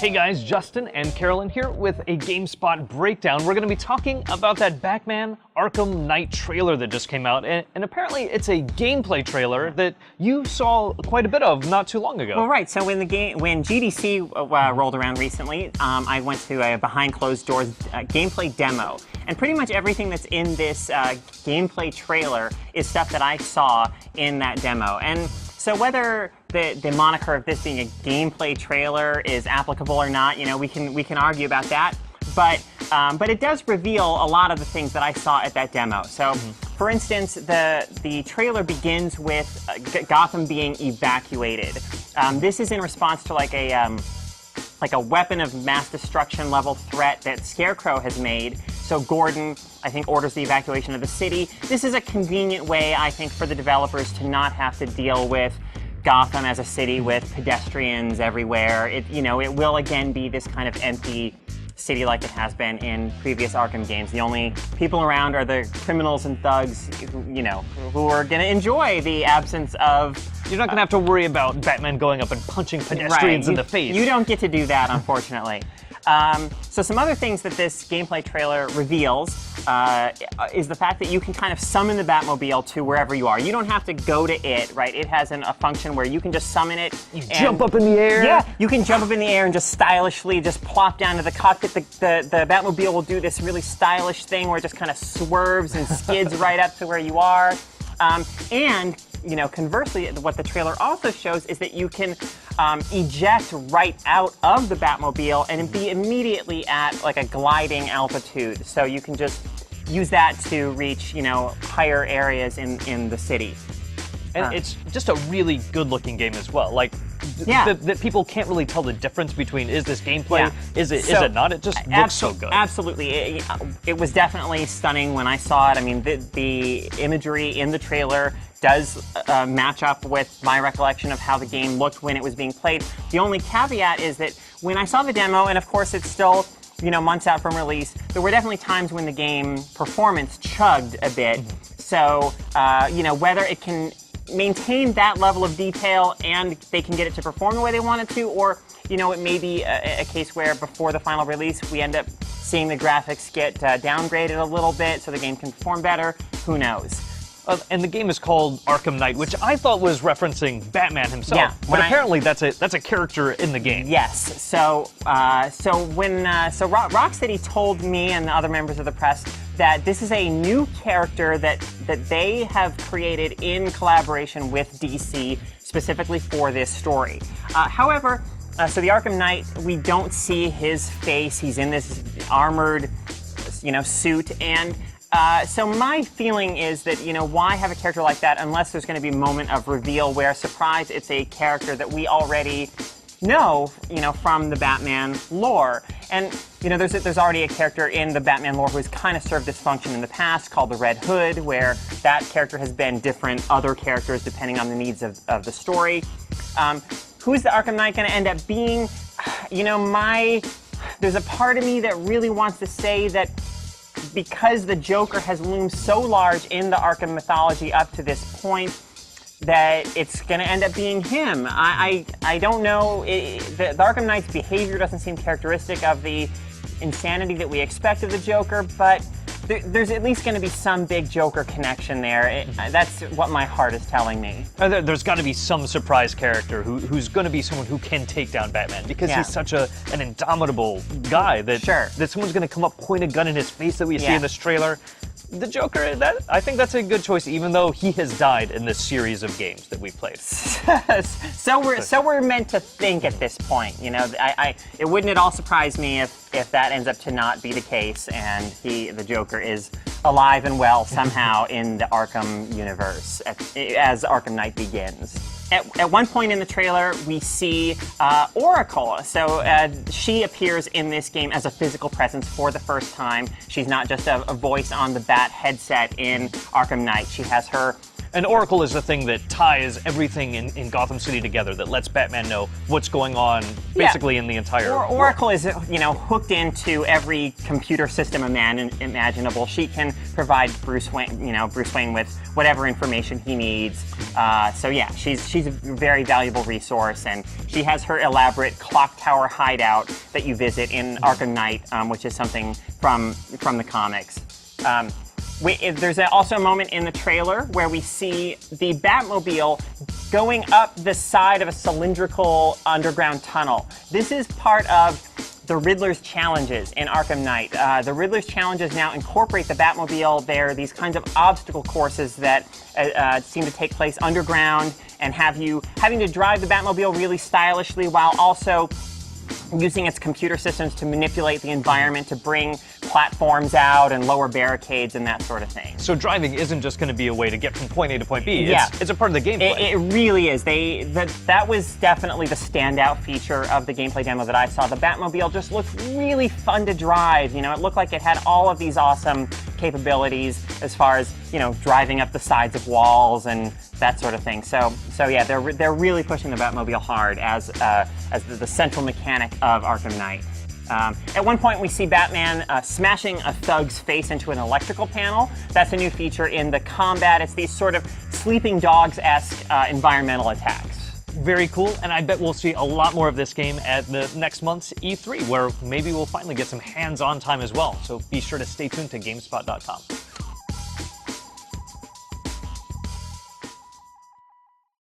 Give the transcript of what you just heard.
Hey guys, Justin and Carolyn here with a GameSpot breakdown. We're going to be talking about that Batman Arkham Knight trailer that just came out, and apparently it's a gameplay trailer that you saw quite a bit of not too long ago. Well, right. So when GDC rolled around recently, I went to a behind closed doors gameplay demo, and pretty much everything that's in this gameplay trailer is stuff that I saw in that demo. And so whether the moniker of this being a gameplay trailer is applicable or not, you know, we can argue about that. But it does reveal a lot of the things that I saw at that demo. So, for instance, the trailer begins with Gotham being evacuated. This is in response to like a weapon of mass destruction level threat that Scarecrow has made. So Gordon, I think, orders the evacuation of the city. This is a convenient way, I think, for the developers to not have to deal with Gotham as a city with pedestrians everywhere. It will again be this kind of empty city like it has been in previous Arkham games. The only people around are the criminals and thugs, who are going to enjoy the absence of... You're not going to have to worry about Batman going up and punching pedestrians in the face. You don't get to do that, unfortunately. So some other things that this gameplay trailer reveals is the fact that you can kind of summon the Batmobile to wherever you are. You don't have to go to it, right? It has a function where you can just summon it. You jump up in the air. Yeah, you can jump up in the air and just stylishly just plop down to the cockpit. The Batmobile will do this really stylish thing where it just kind of swerves and skids right up to where you are. And conversely, what the trailer also shows is that you can eject right out of the Batmobile and be immediately at like a gliding altitude. So you can just use that to reach, higher areas in the city. And it's just a really good-looking game as well. Like, that people can't really tell the difference between, is this gameplay, is it not? It just looks so good. Absolutely. It was definitely stunning when I saw it. I mean, the imagery in the trailer does match up with my recollection of how the game looked when it was being played. The only caveat is that when I saw the demo, and of course it's still months out from release, there were definitely times when the game performance chugged a bit. So, whether it can maintain that level of detail and they can get it to perform the way they want it to, or it may be a case where before the final release we end up seeing the graphics get downgraded a little bit so the game can perform better. Who knows? And the game is called Arkham Knight, which I thought was referencing Batman himself. Yeah, but apparently that's a character in the game. Yes. So Rocksteady told me and the other members of the press that this is a new character that they have created in collaboration with DC specifically for this story. However, so the Arkham Knight, we don't see his face. He's in this armored, suit, and so my feeling is that, why have a character like that unless there's going to be a moment of reveal where, surprise, it's a character that we already know, from the Batman lore. And, there's already a character in the Batman lore who has kind of served this function in the past called the Red Hood, where that character has been different other characters depending on the needs of the story. Who is the Arkham Knight going to end up being? There's a part of me that really wants to say that because the Joker has loomed so large in the Arkham mythology up to this point, that it's going to end up being him. I don't know. The Arkham Knight's behavior doesn't seem characteristic of the insanity that we expect of the Joker, but there's at least going to be some big Joker connection there. That's what my heart is telling me. There's got to be some surprise character who's going to be someone who can take down Batman, because he's such an indomitable guy that someone's going to come up, point a gun in his face that we see in this trailer. The Joker, I think that's a good choice, even though he has died in this series of games that we've played. So we're meant to think at this point. It wouldn't at all surprise me if that ends up to not be the case, and the Joker is alive and well somehow in the Arkham universe as Arkham Knight begins. At one point in the trailer, we see Oracle. So she appears in this game as a physical presence for the first time. She's not just a voice on the Bat headset in Arkham Knight. She has her... And Oracle is the thing that ties everything in Gotham City together, that lets Batman know what's going on basically in the entire world. Oracle is, hooked into every computer system imaginable. She can provide Bruce Wayne with whatever information he needs. So yeah, she's a very valuable resource, and she has her elaborate clock tower hideout that you visit in Arkham Knight, which is something from the comics. There's also a moment in the trailer where we see the Batmobile going up the side of a cylindrical underground tunnel. This is part of the Riddler's challenges in Arkham Knight. The Riddler's challenges now incorporate the Batmobile. They're these kinds of obstacle courses that seem to take place underground and have you having to drive the Batmobile really stylishly while also using its computer systems to manipulate the environment to bring platforms out and lower barricades and that sort of thing. So driving isn't just going to be a way to get from point A to point B. It's a part of the gameplay. It really is. That was definitely the standout feature of the gameplay demo that I saw. The Batmobile just looked really fun to drive. You know, it looked like it had all of these awesome capabilities as far as, you know, driving up the sides of walls and that sort of thing. So yeah, they're really pushing the Batmobile hard as the central mechanic of Arkham Knight. At one point, we see Batman smashing a thug's face into an electrical panel. That's a new feature in the combat. It's these sort of sleeping dogs-esque environmental attacks. Very cool, and I bet we'll see a lot more of this game at the next month's E3, where maybe we'll finally get some hands-on time as well. So be sure to stay tuned to GameSpot.com.